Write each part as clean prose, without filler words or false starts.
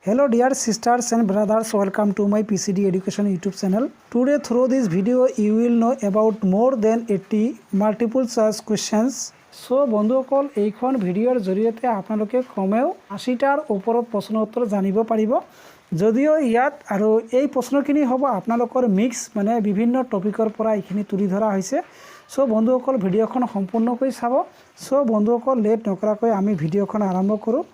Hello dear sisters and brothers, welcome to my PCD Education YouTube channel. Today through this video you will know about more than 80 multiple choice questions. So বন্ধুসকল এইখন ভিডিঅ'ৰ জৰিয়তে আপোনালোকে কমেও 80টাৰ ওপৰত প্ৰশ্ন উত্তৰ জানিব পাৰিব। যদিও ইয়াত আৰু এই প্ৰশ্নখিনি হ'ব আপোনালোকৰ মিক্স মানে বিভিন্ন টপিকৰ পৰা এইখিনি তুলি ধৰা হৈছে। সো বন্ধুসকল ভিডিঅ'খন সম্পূৰ্ণকৈ চাব। সো বন্ধুসকল লেট নকৰাকৈ আমি ভিডিঅ'খন আৰম্ভ কৰোঁ।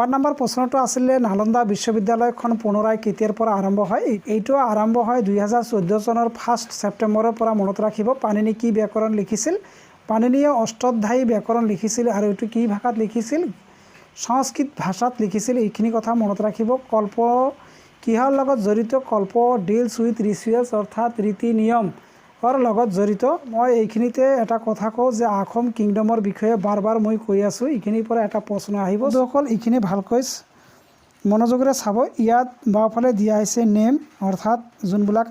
1 নম্বৰ প্ৰশ্নটো আছিল নালন্দা বিশ্ববিদ্যালয়খন পুনৰাই কেতিয়াৰ পৰা আৰম্ভ হয়। এইটো আৰম্ভ হয় 2014 চনৰ 1 ছেপ্টেম্বৰৰ পৰা। মনত ৰাখিব পাণিনি কি ব্যাকৰণ লিখিছিল। পাণিনিয়ে অষ্টাধ্যায়ী ব্যাকৰণ লিখিছিল আৰু এইটো কি ভাষাত লিখিছিল, সংস্কৃত ভাষাত লিখিছিল। এইখিনি কথা মনত ৰাখিব। কল্প কিহৰ লগত জড়িত, কল্প ডিলছ উইথ ৰিচুৱেলছ অৰ্থাৎ ৰীতি নিয়ম লগত জড়িত। মই এইখিনিতে এটা কথা কওঁ যে আহোম কিংডমৰ বিষয়ে বাৰ বাৰ মই কৈ আছোঁ, এইখিনিৰ পৰা এটা প্ৰশ্ন আহিব। সকল এইখিনি ভালকৈ মনোযোগেৰে চাব। ইয়াত বাওঁফালে দিয়া হৈছে নেম অৰ্থাৎ যোনবিলাক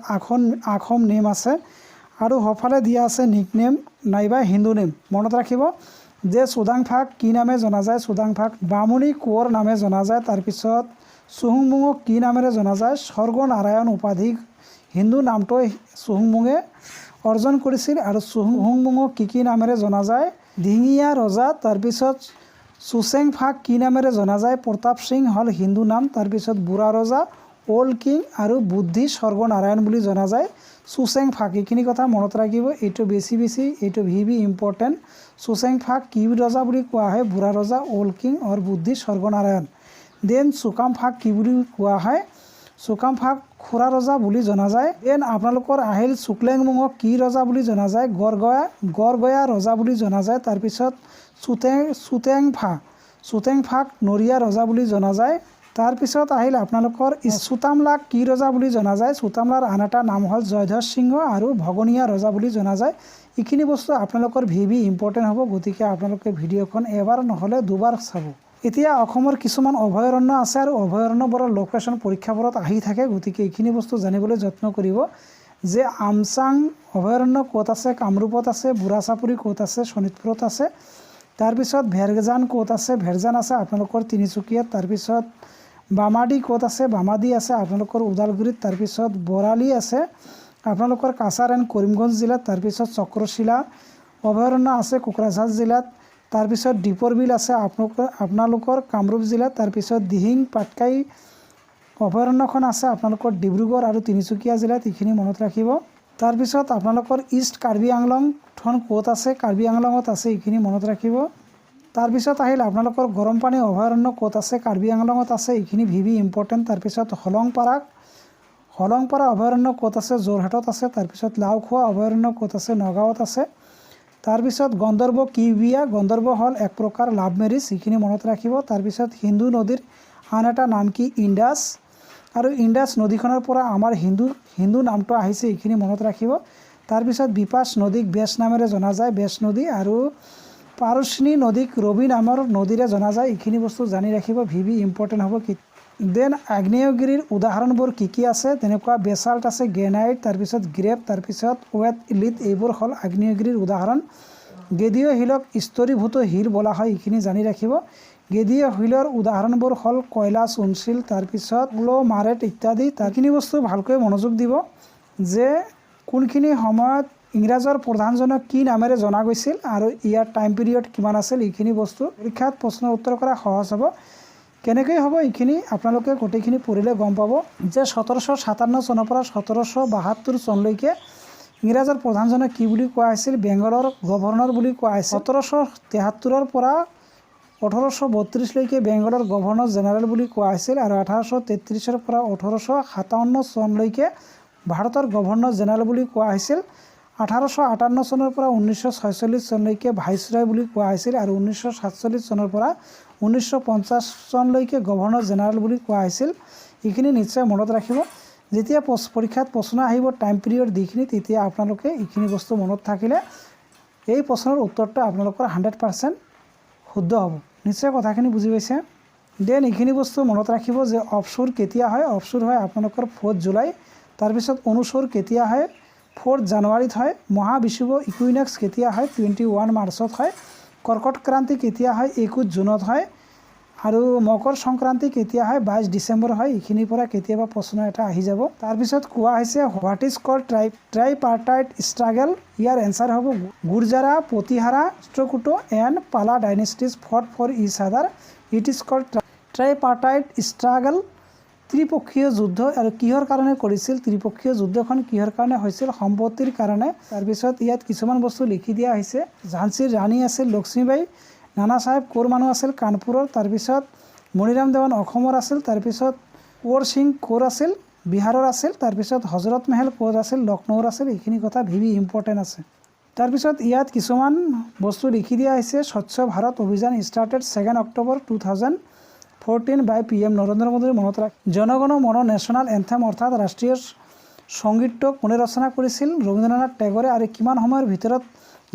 আহোম নেম আছে আৰু সোঁফালে দিয়া আছে নিক নেম নাইবা হিন্দু নেম। মনত ৰাখিব যে চুদাংফাক কি নামে জনা যায়, চুদাংফাক বামুণী কোঁৱৰ নামে জনা যায়। তাৰপিছত চুহুংমুঙক কি নামেৰে জনা যায়, স্বৰ্গনাৰায়ণ উপাধি হিন্দু নামটো চুহুংমুঙে অৰ্জন কৰিছিল। আৰু চুহুংমুঙক কি নামেৰে জনা যায়, ডিঙিয়া ৰজা। তাৰপিছত চুচেংফাক কি নামেৰে জনা যায়, প্ৰতাপ সিং হ'ল হিন্দু নাম। তাৰপিছত বুঢ়া ৰজা অল্ড কিং আৰু বুদ্ধি স্বৰ্গনাৰায়ণ বুলি জনা যায় চুচেংফাক। এইখিনি কথা মনত ৰাখিব, এইটো বেছি এইটো ভি ইম্পৰ্টেণ্ট। চুচেংফাক কি ৰজা বুলি কোৱা হয়, বুঢ়া ৰজা অল্ড কিং আৰু বুদ্ধি স্বৰ্গনাৰায়ণ। দেন চুকামফাক কি বুলি কোৱা হয়, চুকামফাক খুৰা ৰজা বুলি জনা যায়। দেন আপোনালোকৰ আহিল চুকলেংমুঙক কি ৰজা বুলি জনা যায়, গড়গয়া ৰজা বুলি জনা যায়। তাৰপিছত চুটেংফাক নৰিয়া ৰজা বুলি জনা যায়। তাৰপিছত আহিল আপোনালোকৰ চুতামলাক কি ৰজা বুলি জনা যায়, চুতামলাৰ আন এটা নাম হ'ল জয়ধ্বজ সিংহ আৰু ভগনীয়া ৰজা বুলি জনা যায়। এইখিনি বস্তু আপোনালোকৰ ভি ইম্পৰ্টেণ্ট হ'ব, গতিকে আপোনালোকে ভিডিঅ'খন এবাৰ নহ'লে দুবাৰ চাব। এতিয়া অসমৰ কিছুমান অভয়াৰণ্য আছে আৰু অভয়াৰণ্যবোৰৰ লোকেশ্যন পৰীক্ষাবোৰত আহি থাকে, গতিকে এইখিনি বস্তু জানিবলৈ যত্ন কৰিব যে আমচাং অভয়াৰণ্য ক'ত আছে, কামৰূপত আছে। বুঢ়াচাপৰি ক'ত আছে, শোণিতপুৰত আছে। তাৰপিছত ভেৰজান ক'ত আছে, ভেৰজান আছে আপোনালোকৰ তিনিচুকীয়াত। তাৰপিছত বামাদি ক'ত আছে, বামাদি আছে আপোনালোকৰ ওদালগুৰিত। তাৰপিছত বৰালি আছে আপোনালোকৰ কাছাৰ এণ্ড কৰিমগঞ্জ জিলাত। তাৰপিছত চক্ৰশিলা অভয়াৰণ্য আছে কোকৰাঝাৰ জিলাত। তাৰপিছত দীপৰ বিল আছে আপোনালোকৰ কামৰূপ জিলাত। তাৰপিছত দিহিং পাটকাই অভয়াৰণ্যখন আছে আপোনালোকৰ ডিব্ৰুগড় আৰু তিনিচুকীয়া জিলাত, এইখিনি মনত ৰাখিব। তাৰপিছত আপোনালোকৰ ইষ্ট কাৰ্বি আংলংখন ক'ত আছে, কাৰ্বি আংলঙত আছে, এইখিনি মনত ৰাখিব। তাৰপিছত আহিল আপোনালোকৰ গৰমপানী অভয়াৰণ্য ক'ত আছে, কাৰ্বি আংলঙত আছে, এইখিনি ভি ইম্পৰ্টেণ্ট। তাৰপিছত হলংপাৰা অভয়াৰণ্য ক'ত আছে, যোৰহাটত আছে। তাৰপিছত লাওখোৱা অভয়াৰণ্য ক'ত আছে, নগাঁৱত আছে। তাৰপিছত গন্ধৰ্ব কি বিয়া, গন্ধৰ্ব হ'ল এক প্ৰকাৰ লাভ মেৰিজ, এইখিনি মনত ৰাখিব। তাৰপিছত হিন্দু নদীৰ আন এটা নাম কি, ইণ্ডাছ, আৰু ইণ্ডাছ নদীখনৰ পৰা আমাৰ হিন্দু নামটো আহিছে, এইখিনি মনত ৰাখিব। তাৰপিছত বিপাস নদীক বেছ নামেৰে জনা যায়, বেছ নদী। আৰু পাৰশনী নদীক ৰবি নামৰ নদীৰে জনা যায়, এইখিনি বস্তু জানি ৰাখিব, ভি ইম্পৰ্টেণ্ট হ'ব। দেন আগ্নেয়গিৰিৰ উদাহৰণবোৰ কি আছে, তেনেকুৱা বেচাল্ট আছে, গ্ৰেনাইট, তাৰপিছত গ্ৰেপ, তাৰপিছত ৱেট লিড, এইবোৰ হ'ল আগ্নেয়গিৰিৰ উদাহৰণ। গেদীয় শিলক স্তৰীভূত শিল বোলা হয়, এইখিনি জানি ৰাখিব। গেদীয় শিলৰ উদাহৰণবোৰ হ'ল কয়লা, চুনশিল, তাৰপিছত গ্ল'মাৰেট ইত্যাদি। তাৰখিনি বস্তু ভালকৈ মনোযোগ দিব যে কোনখিনি সময়ত ইংৰাজৰ প্ৰধানজনক কি নামেৰে জনা গৈছিল আৰু ইয়াৰ টাইম পিৰিয়ড কিমান আছিল। এইখিনি বস্তু পৰীক্ষাত প্ৰশ্ন উত্তৰ কৰা সহজ হ'ব। কেনেকৈ হ'ব এইখিনি আপোনালোকে গোটেইখিনি পঢ়িলে গম পাব যে 1757 চনৰ পৰা 1772 চনলৈকে ইংৰাজৰ প্ৰধানজনক কি বুলি কোৱা হৈছিল, বেংগলৰ গভৰ্ণৰ বুলি কোৱা হৈছিল। 1773 পৰা 1832লৈকে বেংগলৰ গভৰ্ণৰ জেনেৰেল বুলি কোৱা হৈছিল। আৰু 1833 পৰা 1857 চনলৈকে ভাৰতৰ গভৰ্ণৰ জেনেৰেল বুলি কোৱা হৈছিল। 1858 চনৰ পৰা 1946 চনলৈকে ভাইচৰয় বুলি কোৱা হৈছিল। আৰু 1947 চনৰ পৰা 1950 চনলৈকে গভৰ্ণৰ জেনেৰেল বুলি কোৱা হৈছিল। এইখিনি নিশ্চয় মনত ৰাখিব। যেতিয়া পৰীক্ষাত প্ৰশ্ন আহিব টাইম পিৰিয়ড দিখিনি, তেতিয়া আপোনালোকে এইখিনি বস্তু মনত থাকিলে এই প্ৰশ্নৰ উত্তৰটো আপোনালোকৰ 100% শুদ্ধ হ'ব। নিশ্চয় কথাখিনি বুজি পাইছে। দেন এইখিনি বস্তু মনত ৰাখিব যে অফচুৰ কেতিয়া হয়, অফচুৰ হয় আপোনালোকৰ 4 জুলাই। তাৰপিছত অনুচুৰ কেতিয়া হয়, 4 জানুৱাৰীত হয়। মহাবিষুৱ ইকুইনক্স কেতিয়া হয়, 21 মাৰ্চত হয়। কৰ্কট ক্ৰান্তি কেতিয়া হয়, 21 জুনত হয়। আৰু মকৰ সংক্ৰান্তি কেতিয়া হয় 22 ডিসেম্বৰ হয় এইখিনিৰ পৰা কেতিয়াবা প্ৰশ্ন এটা আহি যাব তাৰ পিছত কোৱা হৈছে what is called tripartite struggle ইয়াৰ এনসাৰ হ'ব গুৰজাৰা পতিহাৰা ষ্ট্ৰকুটো এণ্ড পালা ডাইনেষ্টিজ ফট for each other it is called tripartite struggle ত্ৰিপক্ষীয় যুদ্ধ আৰু কিহৰ কাৰণে কৰিছিল ত্ৰিপক্ষীয় যুদ্ধখন কিহৰ কাৰণে হৈছিল সম্পত্তিৰ কাৰণে তাৰ পিছত ইয়াত কিছুমান বস্তু লিখি দিয়া হৈছে ঝান্সীৰ ৰাণী আছিল লক্ষ্মীবাই নানা সাহেব কোৰ মানুহ আছিল কানপুৰৰ তাৰ পিছত মণিৰাম দেৱান অসমৰ আছিল তাৰ পিছত কোঁৱৰ সিং কোৰ আছিল বিহাৰৰ আছিল তাৰ পিছত হজৰত মেহেল কোৰ আছিল লক্ষ্ণৌৰ আছিল এইখিনি কথা ভি ইম্পৰ্টেণ্ট আছে তাৰ পিছত ইয়াত কিছুমান বস্তু লিখি দিয়া হৈছে স্বচ্ছ ভাৰত অভিযান ষ্টাৰ্টেড 2 অক্টোবৰ 2014 বাই PM নৰেন্দ্ৰ মোদীৰ মনত ৰাখ জনগণ মন নেশ্যনেল এন্থেম অৰ্থাৎ ৰাষ্ট্ৰীয় সংগীতটো কোনে ৰচনা কৰিছিল ৰবীন্দ্ৰনাথ টেগৰে আৰু কিমান সময়ৰ ভিতৰত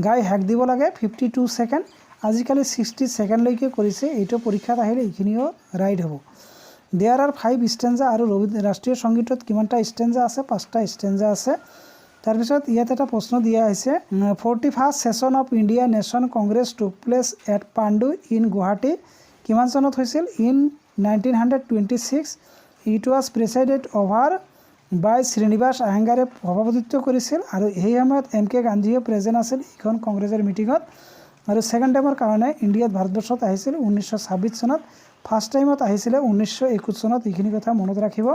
গাই হেক দিব লাগে 52 ছেকেণ্ড আজিকালি 60 ছেকেণ্ডলৈকে কৰিছে এইটো পৰীক্ষাত আহিলে এইখিনিও ৰাইট হ'ব দেয়াৰ আৰ 5 ষ্টেঞ্জা আৰু ৰাষ্ট্ৰীয় সংগীতত কিমানটা ষ্টেঞ্জা আছে 5টা ষ্টেঞ্জা আছে তাৰপিছত ইয়াত এটা প্ৰশ্ন দিয়া হৈছে 41st session of India nation Congress টুক place at Pandu in Guwahati কিমান চনত হৈছিল ইন 1926 ইট ৱাজ প্ৰেচাইডেড অভাৰ বাই শ্ৰীনিবাস আয়েংগাৰে সভাপতিত্ব কৰিছিল আৰু এই সময়ত MK গান্ধীয়ে প্ৰেজেণ্ট আছিল এইখন কংগ্ৰেছৰ মিটিঙত আৰু ছেকেণ্ড টাইমৰ কাৰণে ইণ্ডিয়াত ভাৰতবৰ্ষত আহিছিল 1926 চনত ফাৰ্ষ্ট টাইমত আহিছিলে 1921 চনত এইখিনি কথা মনত ৰাখিব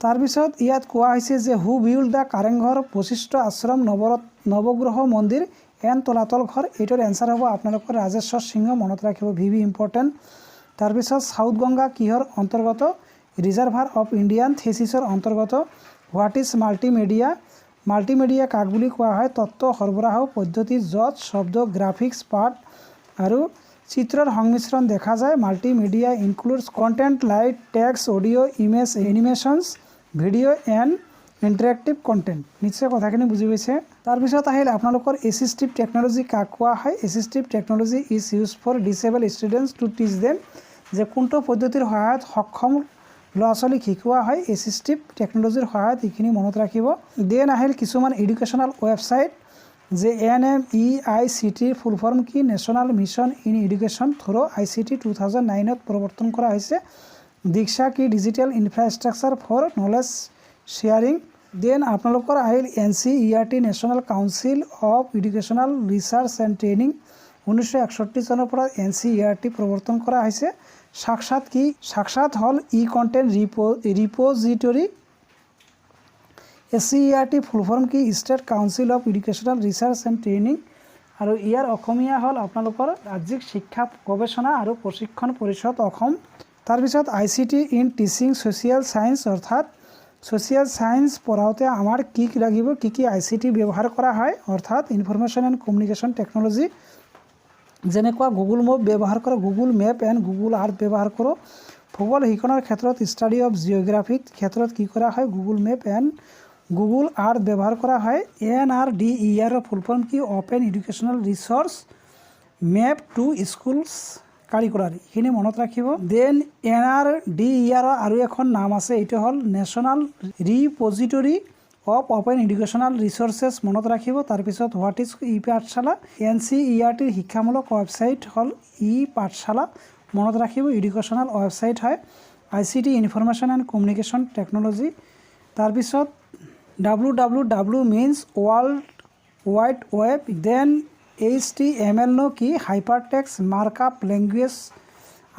তাৰপিছত ইয়াত কোৱা হৈছে যে who build the Kareng Ghar Vashistha Ashram Navagraha Mandir and তলাতল ঘৰ এইটোৰ এনসাৰ হ'ব আপোনালোকৰ ৰাজেশ্বৰ সিংহ মনত ৰাখিব ভি ইম্পৰ্টেণ্ট তাৰপিছত সাউথ গংগা কিহৰ অন্তৰ্গত ৰিজাৰ্ভাৰ অফ ইণ্ডিয়ান থেচিছৰ অন্তৰ্গত হোৱাট ইজ মাল্টিমিডিয়া কাক বুলি কোৱা হয় তত্ত্ব সৰবৰাহ পদ্ধতি য'ত শব্দ গ্ৰাফিক্স পাৰ্ট আৰু চিত্ৰৰ সংমিশ্ৰণ দেখা যায় multimedia includes content light text audio' image animations video' and interactive content নিশ্চয় কথাখিনি বুজি পাইছে তাৰপিছত আহিল আপোনালোকৰ এছিষ্টিভ টেকন'লজি কাক কোৱা হয় assistive technology is use for disable students to teach them যে কোনটো পদ্ধতিৰ সহায়ত সক্ষম ল'ৰা ছোৱালীক শিকোৱা হয় এছিষ্টিভ টেকন'লজিৰ সহায়ত এইখিনি মনত ৰাখিব দেন আহিল কিছুমান এডুকেশ্যনেল ৱেবছাইট যে NMEICTৰ ফুল ফৰ্ম কি national mission in education through ICT 2009ত প্ৰৱৰ্তন কৰা হৈছে দীক্ষা কি digital infrastructure for knowledge sharing then আপোনালোকৰ আহিল NCERT national council of educational research and training 1961 চনৰ পৰা NCERT প্ৰৱৰ্তন কৰা হৈছে সাক্ষাৎ হ'ল content repository SCERT full form কি state council of educational research and training আৰু ইয়াৰ অসমীয়া হ'ল আপোনালোকৰ ৰাজ্যিক শিক্ষা গৱেষণা আৰু প্ৰশিক্ষণ পৰিষদ অসম তাৰপিছত ICT in teaching social science অৰ্থাৎ ছ'চিয়েল ছায়েন্স পঢ়াওঁতে আমাৰ কি লাগিব কি ICT ব্যৱহাৰ কৰা হয় অৰ্থাৎ ইনফৰমেশ্যন এণ্ড কমিউনিকেশ্যন টেকন'লজি যেনেকুৱা গুগল মেপ ব্যৱহাৰ কৰোঁ Google map and Google Earth ব্যৱহাৰ কৰোঁ ভূগোল শিক্ষণৰ ক্ষেত্ৰত ষ্টাডি অফ জিঅ'গ্ৰাফিক ক্ষেত্ৰত কি কৰা হয় Google map and Google Earth ব্যৱহাৰ কৰা হয় NRDER ফুল ফৰ্ম কি open educational research map to schools curricular এইখিনি মনত ৰাখিব দেন NRDER আৰু এখন নাম আছে এইটো হ'ল national repository of open educational resources মনত ৰাখিব তাৰপিছত হোৱাট ইজ পাঠশালা NCERTৰ শিক্ষামূলক ৱেবছাইট হ'ল পাঠশালা মনত ৰাখিব এডুকেশ্যনেল ৱেবছাইট হয় ICT information and communication technology তাৰপিছত WWW means world wide web then HTML no কি হাইপাৰ টেক্সট মাৰ্কআপ লেংগুৱেজ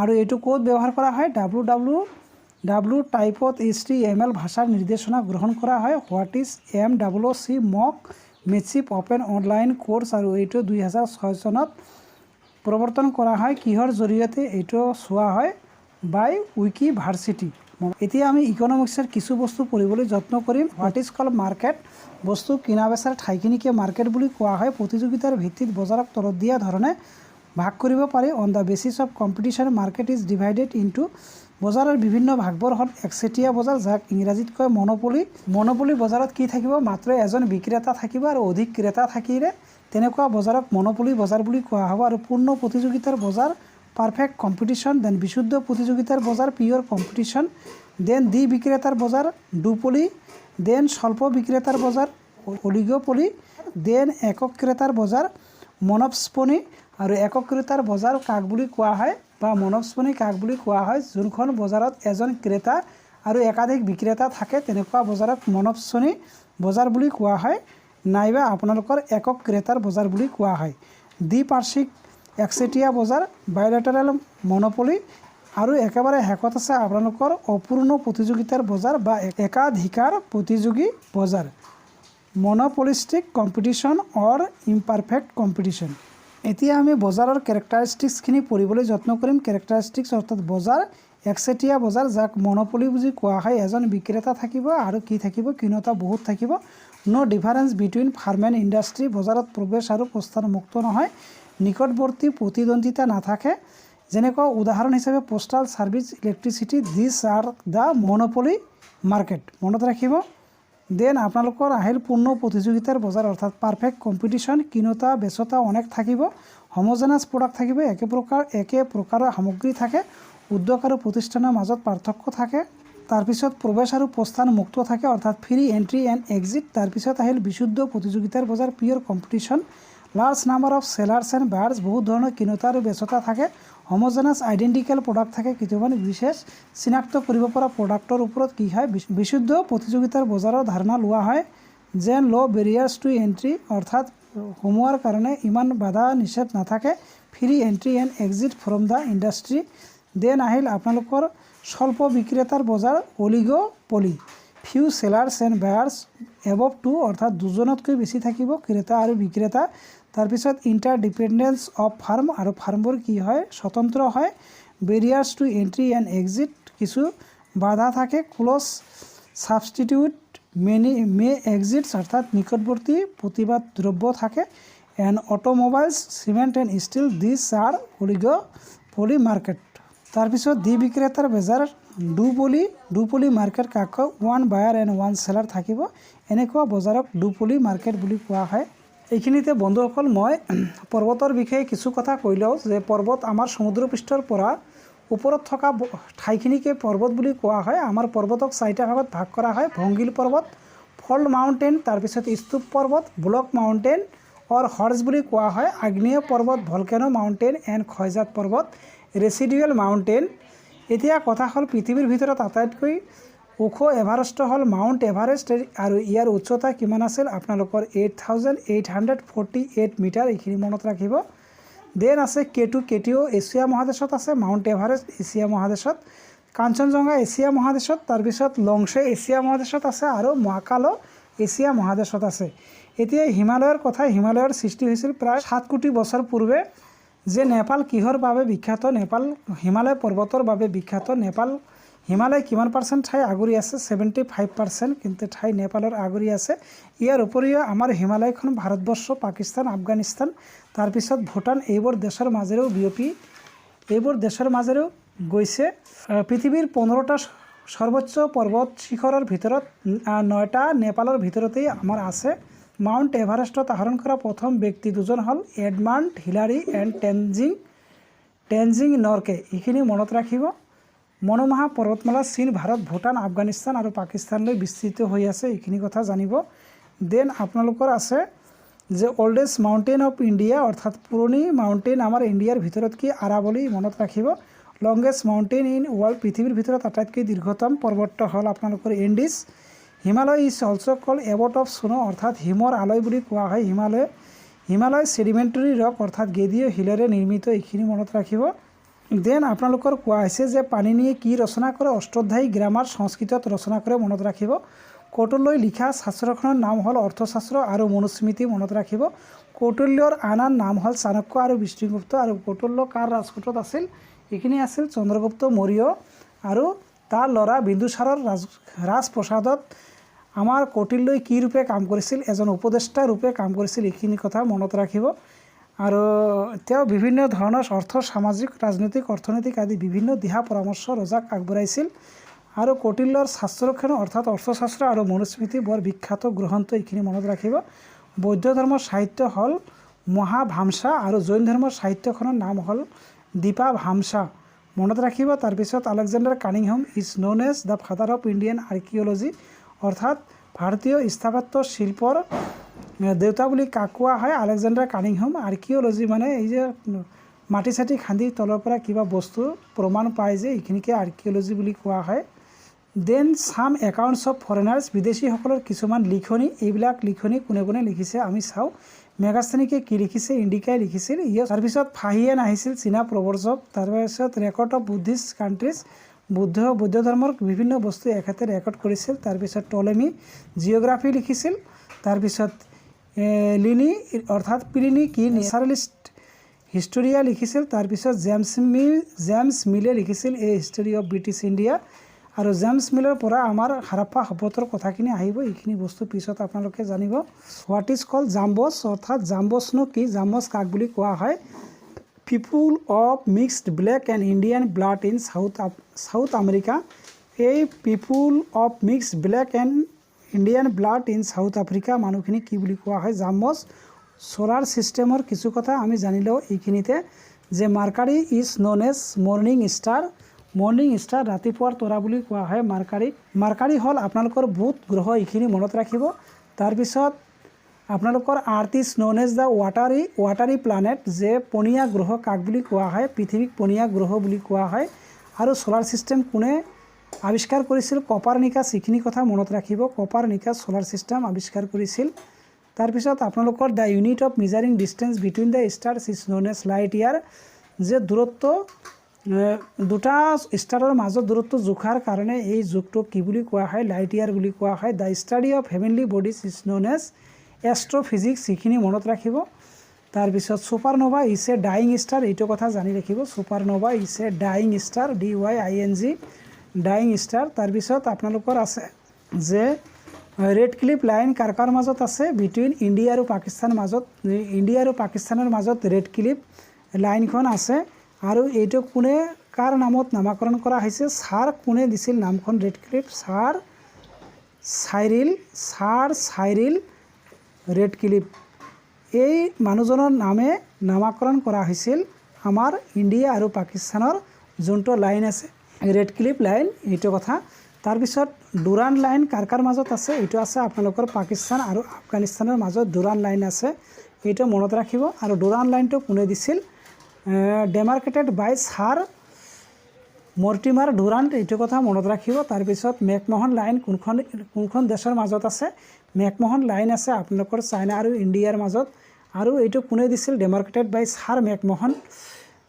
আৰু এইটো ক'ত ব্যৱহাৰ কৰা হয় WWW টাইপত HTML ভাষাৰ নিৰ্দেশনা গ্ৰহণ কৰা হয় what is MWC mock massive open online course আৰু এইটো 2006 চনত প্ৰৱৰ্তন কৰা হয় কিহৰ জৰিয়তে এইটো চোৱা হয় বাই উইকিভাৰ্চিটি এতিয়া আমি ইকনমিক্সৰ কিছু বস্তু পঢ়িবলৈ যত্ন কৰিম হোৱাট ইজ কল্ড মাৰ্কেট বস্তু কিনা বেচাৰ ঠাইখিনিকে মাৰ্কেট বুলি কোৱা হয় প্ৰতিযোগিতাৰ ভিত্তিত বজাৰক তলত দিয়া ধৰণে ভাগ কৰিব পাৰি on the basis of competition market is divided into বজাৰৰ বিভিন্ন ভাগবোৰ হ'ল একচেটিয়া বজাৰ যাক ইংৰাজীত কয় মনোপলি বজাৰত কি থাকিব মাত্ৰ এজন বিক্ৰেতা থাকিব আৰু অধিক ক্ৰেতা থাকিলে তেনেকুৱা বজাৰক মনোপলি বজাৰ বুলি কোৱা হ'ব আৰু পূৰ্ণ প্ৰতিযোগিতাৰ বজাৰ পাৰফেক্ট কম্পিটিশ্যন দেন বিশুদ্ধ প্ৰতিযোগিতাৰ বজাৰ পিয়ৰ কম্পিটিশ্যন দেন দ্বি বিক্ৰেতাৰ বজাৰ দুপলি দেন স্বল্প বিক্ৰেতাৰ বজাৰ অলিগোপলি দেন একক ক্ৰেতাৰ বজাৰ মনপস্পনি আৰু একক ক্ৰেতাৰ বজাৰ কাক বুলি কোৱা হয় বা মনস্পনী কাক বুলি কোৱা হয়। যোনখন বজাৰত এজন ক্ৰেতা আৰু একাধিক বিক্ৰেতা থাকে তেনেকুৱা বজাৰক মনস্পনী বজাৰ বুলি কোৱা হয়, নাইবা আপোনালোকৰ একক ক্ৰেতাৰ বজাৰ বুলি কোৱা হয়। দ্বিপাৰ্শ্বিক একচেটিয়া বজাৰ, বায়'লেটাৰেল মনোপলি, আৰু একেবাৰে শেষত আছে আপোনালোকৰ অপূৰ্ণ প্ৰতিযোগিতাৰ বজাৰ বা একাধিকাৰ প্ৰতিযোগী বজাৰ, মনোপলিষ্টিক কম্পিটিশ্যন অৰ ইমপাৰফেক্ট কম্পিটিশ্যন। এতিয়া আমি বজাৰৰ কেৰেক্টাৰিষ্টিক্সখিনি পঢ়িবলৈ যত্ন কৰিম। কেৰেক্টাৰিষ্টিক্স অৰ্থাৎ বজাৰ, একচেটিয়া বজাৰ যাক মনোপলি বুলি কোৱা হয়। এজন বিক্ৰেতা থাকিব আৰু কি থাকিব, কিনোতা বহুত থাকিব। No' difference between firm and industry, বজাৰত প্ৰৱেশ আৰু প্ৰস্থান মুক্ত নহয়। নিকটৱৰ্তী প্ৰতিদ্বন্দ্বিতা নাথাকে। যেনেকুৱা উদাহৰণ হিচাপে postal service, electricity, this are the monopoly market, মনত ৰাখিব। দেন আপোনালোকৰ আহিল পূৰ্ণ প্ৰতিযোগিতাৰ বজাৰ অৰ্থাৎ পাৰফেক্ট কম্পিটিশ্যন, কিনোতা বেচোতা অনেক থাকিব। হোমোজেনাছ প্ৰডাক্ট থাকিব, একে প্ৰকাৰৰ সামগ্ৰী থাকে। উদ্যোগ আৰু প্ৰতিষ্ঠানৰ মাজত পাৰ্থক্য থাকে। তাৰপিছত প্ৰৱেশ আৰু প্ৰস্থান মুক্ত থাকে অৰ্থাৎ ফ্ৰী এণ্ট্ৰি এণ্ড এক্সিট। তাৰপিছত আহিল বিশুদ্ধ প্ৰতিযোগিতাৰ বজাৰ, pure competition, large number of sellers and buyers, বহুত ধৰণৰ কিনোতা আৰু বেচোতা থাকে। হোমোজেনাছ আইডেণ্টিকেল প্ৰডাক্ট থাকে, কিছুমান বিশেষ চিনাক্ত কৰিব পৰা প্ৰডাক্টৰ ওপৰত কি হয় বিশুদ্ধ প্ৰতিযোগিতাৰ বজাৰৰ ধাৰণা লোৱা হয়। যেন ল' বেৰিয়াৰ্ছ টু এণ্ট্ৰি অৰ্থাৎ সোমোৱাৰ কাৰণে ইমান বাধা নিষেধ নাথাকে। Free entry and exit from the industry. Then আহিল আপোনালোকৰ স্বল্প বিক্ৰেতাৰ বজাৰ, oligopoly, few sellers and buyers above two অৰ্থাৎ দুজনতকৈ বেছি থাকিব ক্ৰেতা আৰু বিক্ৰেতা। তাৰপিছত ইণ্টাৰডিপেণ্ডেঞ্চ অফ ফাৰ্ম, আৰু ফাৰ্মবোৰ কি হয় স্বতন্ত্ৰ হয়। বেৰিয়াৰ্ছ টু এণ্ট্ৰি এণ্ড এক্সিট, কিছু বাধা থাকে। ক্ল'জ ছাবষ্টিটিউট মে এক্সিটছ অৰ্থাৎ নিকটৱৰ্তী প্ৰতিবাদ দ্ৰব্য থাকে। And automobiles, cement and steel, these are oligopoly market. তাৰপিছত দ্বি বিক্ৰেতাৰ বজাৰ, ডুপলি মাৰ্কেট কাক one buyer and one seller থাকিব। এনেকুৱা বজাৰক ডুপলি মাৰ্কেট বুলি কোৱা হয়। এইখিনিতে বন্ধুসকল মই পৰ্বতৰ বিষয়ে কিছু কথা কৈ লওঁ যে পৰ্বত আমাৰ সমুদ্ৰপৃষ্ঠৰ পৰা ওপৰত থকা ঠাইখিনিকে পৰ্বত বুলি কোৱা হয়। আমাৰ পৰ্বতক 4টা ভাগত ভাগ কৰা হয়। ভংগিল পৰ্বত, ফল্ড মাউণ্টেইন, তাৰপিছত স্তূপ পৰ্বত, ব্লক মাউণ্টেইন অৰ হৰ্জ বুলি কোৱা হয়। আগ্নেয় পৰ্বত, ভলকেনো মাউণ্টেইন এণ্ড ক্ষয়জাত পৰ্বত, ৰেচিডুৱেল মাউণ্টেইন। এতিয়া কথা হ'ল পৃথিৱীৰ ভিতৰত আটাইতকৈ ওখ এভাৰেষ্ট হ'ল মাউণ্ট এভাৰেষ্ট, আৰু ইয়াৰ উচ্চতা কিমান আছিল আপোনালোকৰ 8848 মিটাৰ, এইখিনি মনত ৰাখিব। দেন আছে কেটিঅ এছিয়া মহাদেশত আছে, মাউণ্ট এভাৰেষ্ট এছিয়া মহাদেশত, কাঞ্চনজংঘা এছিয়া মহাদেশত, তাৰপিছত লংচে এছিয়া মহাদেশত আছে, আৰু মহাকালো এছিয়া মহাদেশত আছে। এতিয়া হিমালয়ৰ কথা, হিমালয়ৰ সৃষ্টি হৈছিল প্ৰায় 7 কোটি বছৰ পূৰ্বে। যে নেপাল কিহৰ বাবে বিখ্যাত, নেপাল হিমালয় পৰ্বতৰ বাবে বিখ্যাত। হিমালয় কিমান % ঠাই আগুৰি আছে, 75% কিন্তু ঠাই নেপালৰ আগুৰি আছে। ইয়াৰ উপৰিও আমাৰ হিমালয়খন ভাৰতবৰ্ষ, পাকিস্তান, আফগানিস্তান, তাৰপিছত ভূটান, এইবোৰ দেশৰ মাজেৰেও গৈছে। পৃথিৱীৰ 15টা সৰ্বোচ্চ পৰ্বত শিখৰৰ ভিতৰত 9টা নেপালৰ ভিতৰতেই আমাৰ আছে। মাউণ্ট এভাৰেষ্টত আৰোহণ কৰা প্ৰথম ব্যক্তি দুজন হ'ল এডমাণ্ড হিলাৰী এণ্ড টেনজিং নৰকে, এইখিনি মনত ৰাখিব। মনোমোহা পৰ্বতমালা চীন, ভাৰত, ভূটান, আফগানিস্তান আৰু পাকিস্তানলৈ বিস্তৃত হৈ আছে, এইখিনি কথা জানিব। দেন আপোনালোকৰ আছে যে অল্ডেষ্ট মাউণ্টেইন অফ ইণ্ডিয়া অৰ্থাৎ পুৰণি মাউণ্টেইন আমাৰ ইণ্ডিয়াৰ ভিতৰত কি আৰাৱলী, মনত ৰাখিব। লংগেষ্ট মাউণ্টেইন ইন ৱৰ্ল্ড, পৃথিৱীৰ ভিতৰত আটাইতকৈ দীৰ্ঘতম পৰ্বত হ'ল আপোনালোকৰ Andes. Himalaya is also' called abode of snow অৰ্থাৎ হিমৰ আলয় বুলি কোৱা হয়। হিমালয় ছেডিমেণ্টাৰী ৰক অৰ্থাৎ গেদীয় শিলেৰে নিৰ্মিত, এইখিনি মনত ৰাখিব। দেন আপোনালোকৰ কোৱা হৈছে যে পাণিনিয়ে কি ৰচনা কৰে, অষ্টাধ্যায়ী গ্ৰামাৰ সংস্কৃতত ৰচনা কৰে, মনত ৰাখিব। কৌটিল্যই লিখা শাস্ত্ৰখনৰ নাম হ'ল অৰ্থশাস্ত্ৰ আৰু মনুস্মৃতি, মনত ৰাখিব। কৌটিল্যৰ আন নাম হ'ল চাণক্য আৰু বিষ্ণুগুপ্ত। আৰু কৌটিল্য কাৰ ৰাজকোটত আছিল, এইখিনি আছিল চন্দ্ৰগুপ্ত মৌৰ্য আৰু তাৰ ল'ৰা বিন্দুসাৰৰ ৰাজপ্ৰসাদত। আমাৰ কৌটিল্যই কি ৰূপে কাম কৰিছিল, এজন উপদেষ্টা ৰূপে কাম কৰিছিল, এইখিনি কথা মনত ৰাখিব। আৰু তেওঁ বিভিন্ন ধৰণৰ অৰ্থ, সামাজিক, ৰাজনৈতিক, অৰ্থনৈতিক আদি বিভিন্ন দিহা পৰামৰ্শ ৰজাক আগবঢ়াইছিল। আৰু কৌটিল্যৰ শাস্ত্ৰখন অৰ্থাৎ অৰ্থশাস্ত্ৰ আৰু মনুস্মৃতি বৰ বিখ্যাত গ্ৰন্থ, এইখিনি মনত ৰাখিব। বৌদ্ধ ধৰ্মৰ সাহিত্য হ'ল মহাভামসা, আৰু জৈন ধৰ্মৰ সাহিত্যখনৰ নাম হ'ল দীপাভামসা, মনত ৰাখিব। তাৰপিছত Alexander Cunningham is known as the father of Indian archaeology অৰ্থাৎ ভাৰতীয় স্থাপত্য শিল্পৰ দেউতা বুলি কাক কোৱা হয়, আলেকজেণ্ডাৰ কানিংহাম। আৰ্কিঅলজি মানে এই যে মাটি চাটি খান্দি তলৰ পৰা কিবা বস্তু প্ৰমাণ পায় যে এইখিনিকে আৰ্কিঅলজি বুলি কোৱা হয়। Then some accounts of foreigners, বিদেশীসকলৰ কিছুমান লিখনি, এইবিলাক লিখনি কোনে কোনে লিখিছে আমি চাওঁ। মেগাস্থানিকে কি লিখিছে, ইণ্ডিকাই লিখিছিল। তাৰপিছত ফাহিয়ান আহিছিল, চীনা প্ৰৱৰ্জক। তাৰপিছত ৰেকৰ্ড অফ বুদ্ধিষ্ট কাণ্ট্ৰিজ, বৌদ্ধ ধৰ্মৰ বিভিন্ন বস্তু এখেতে ৰেকৰ্ড কৰিছিল। তাৰপিছত টলেমি জিঅ'গ্ৰাফি লিখিছিল। তাৰপিছত লিনি অৰ্থাৎ প্লিনি কি নেচাৰেলিষ্ট হিষ্টৰিয়া লিখিছিল। তাৰপিছত জেমছ মিলে লিখিছিল এ হিষ্টৰী অফ ব্ৰিটিছ ইণ্ডিয়া। আৰু জেমছ মিলৰ পৰা আমাৰ হাৰাপ্পা সভ্যতাৰ কথাখিনি আহিব। এইখিনি বস্তু পিছত আপোনালোকে জানিব। হোৱাট ইজ কল জাম্বছ, অৰ্থাৎ জাম্বছনো কি, জাম্বছ কাক বুলি কোৱা হয়। People of mixed black and Indian blood in South America. এই people of mixed black and Indian blood in South Africa মানুহখিনি কি বুলি কোৱা হয়, জাম্বছ। সোলাৰ ছিষ্টেমৰ কিছু কথা আমি জানিলেও এইখিনিতে যে Mercury is known as morning star. Morning star ৰাতিপুৱাৰ তৰা বুলি কোৱা হয় মাৰ্কাৰীক। মাৰ্কাৰী হ'ল আপোনালোকৰ বুধ গ্ৰহ, এইখিনি মনত ৰাখিব। তাৰপিছত আপোনালোকৰ Earth is known as the watery planet, যে পনীয়া গ্ৰহ কাক বুলি কোৱা হয়, পৃথিৱীক পনীয়া গ্ৰহ বুলি কোৱা হয়। আৰু সোলাৰ ছিষ্টেম কোনে আৱিষ্কাৰ কৰিছিল, কপাৰনিকাছ, এইখিনি কথা মনত ৰাখিব। কপাৰনিকাছ সোলাৰ ছিষ্টেম আৱিষ্কাৰ কৰিছিল। তাৰপিছত আপোনালোকৰ the unit of measuring distance between the stars is known as light year, যে দূৰত্ব দুটা ষ্টাৰৰ মাজত দূৰত্ব জোখাৰ কাৰণে এই যুগটোক কি বুলি কোৱা হয়, লাইট ইয়াৰ বুলি কোৱা হয়। The study of heavenly bodies is known as astrophysics, এইখিনি মনত ৰাখিব। তাৰপিছত supernova is a dying star, এইটো কথা জানি ৰাখিব। Supernova is a dying star, DYING, dying star. তাৰপিছত আপোনালোকৰ আছে যে ৰেড ক্লিফ লাইন কাৰ কাৰ মাজত আছে, বিটুইন ইণ্ডিয়া আৰু পাকিস্তানৰ মাজত। ইণ্ডিয়া আৰু পাকিস্তানৰ মাজত ৰেড ক্লিফ লাইনখন আছে। আৰু এইটো কোনে কাৰ নামত নামাকৰণ কৰা হৈছে, ছাৰ কোনে দিছিল নামখন Radcliffe, sir Cyril Radcliffe. এই মানুহজনৰ নামে নামাকৰণ কৰা হৈছিল আমাৰ ইণ্ডিয়া আৰু পাকিস্তানৰ যোনটো লাইন আছে ৰেড ক্লিফ লাইন, এইটো কথা। তাৰপিছত ডুৰাণ্ড লাইন কাৰ কাৰ মাজত আছে, এইটো আছে আপোনালোকৰ পাকিস্তান আৰু আফগানিস্তানৰ মাজত ডুৰাণ্ড লাইন আছে, এইটো মনত ৰাখিব। আৰু ডুৰাণ্ড লাইনটো কোনে দিছিল, ডেমাৰ্কেটেড বাই ছাৰ মৰ্টিমাৰ ডুৰাণ্ড, এইটো কথা মনত ৰাখিব। তাৰপিছত মেকমোহন লাইন কোনখন দেশৰ মাজত আছে, মেকমোহন লাইন আছে আপোনালোকৰ চাইনা আৰু ইণ্ডিয়াৰ মাজত। আৰু এইটো কোনে দিছিল, ডেমাৰ্কেটেড বাই ছাৰ মেকমোহন।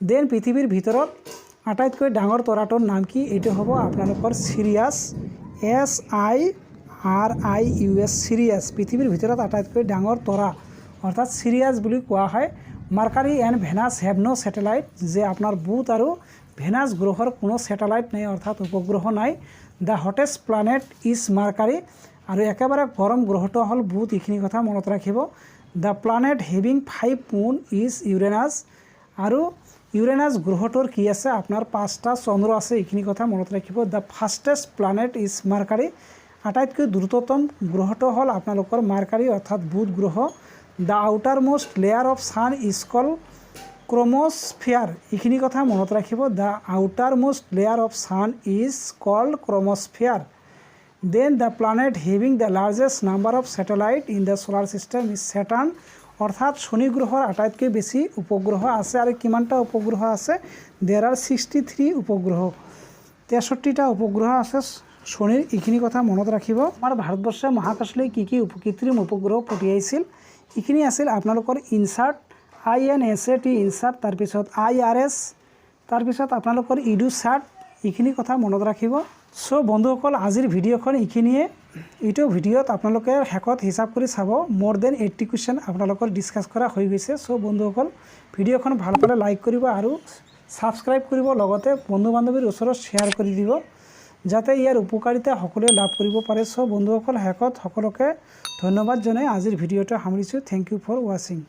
দেন পৃথিৱীৰ ভিতৰত আটাইতকৈ ডাঙৰ তৰাটোৰ নাম কি, এইটো হ'ব আপোনালোকৰ চিৰিয়াছ, SIRIUS, চিৰিয়াছ। পৃথিৱীৰ ভিতৰত আটাইতকৈ ডাঙৰ তৰা অৰ্থাৎ চিৰিয়াছ বুলি কোৱা হয়। Mercury and Venus have no' satellite, যে আপোনাৰ বুধ আৰু ভেনাছ গ্ৰহৰ কোনো ছেটেলাইট নাই অৰ্থাৎ উপগ্ৰহ নাই। দ্য হটেষ্ট প্লানেট ইজ মাৰ্কাৰী, আৰু একেবাৰে গৰম গ্ৰহটো হ'ল বুধ, এইখিনি কথা মনত ৰাখিব। The planet having 5 moon is Uranus, আৰু ইউৰেনাছ গ্ৰহটোৰ কি আছে আপোনাৰ 5টা চন্দ্ৰ আছে, এইখিনি কথা মনত ৰাখিব। The fastest planet is Mercury, আটাইতকৈ দ্ৰুততম গ্ৰহটো হ'ল আপোনালোকৰ মাৰ্কাৰী অৰ্থাৎ বুধ গ্ৰহ। The outermost layer of sun is call chromosphere, এইখিনি কথা মনত ৰাখিব। The outermost layer of sun is called chromosphere. Then the planet having the largest number of satellite in the solar system is Saturn, অৰ্থাৎ শনি গ্ৰহৰ আটাইতকৈ বেছি উপগ্ৰহ আছে। আৰু কিমানটা উপগ্ৰহ আছে, দেৰ আৰ 63 উপগ্ৰহ, 63টা উপগ্ৰহ আছে শনিৰ, এইখিনি কথা মনত ৰাখিব। আমাৰ ভাৰতবৰ্ষে মহাকাশলৈ কি কৃত্ৰিম উপগ্ৰহ পঠিয়াইছিল, এইখিনি আছিল আপোনালোকৰ ইনচাৰ্ট, INSAT ইনচাৰ্ট, তাৰপিছত IRS, তাৰপিছত আপোনালোকৰ ইডুচাৰ্ট, এইখিনি কথা মনত ৰাখিব। চ' বন্ধুসকল আজিৰ ভিডিঅ'খন এইখিনিয়ে। এইটো ভিডিঅ'ত আপোনালোকে শেষত হিচাপ কৰি চাব, মোৰ দেন 80 কুৱেশ্যন আপোনালোকৰ ডিছকাছ কৰা হৈ গৈছে। চ' বন্ধুসকল ভিডিঅ'খন ভাল পালে লাইক কৰিব আৰু ছাবস্ক্ৰাইব কৰিব, লগতে বন্ধু বান্ধৱীৰ ওচৰত শ্বেয়াৰ কৰি দিব যাতে ইয়াৰ উপকাৰিতা সকলোৱে লাভ কৰিব পাৰে। চ' বন্ধুসকল শেষত সকলোকে ধন্যবাদ জনাই আজিৰ ভিডিঅ'টো সামৰিছোঁ। থেংক ইউ ফৰ ৱাচিং।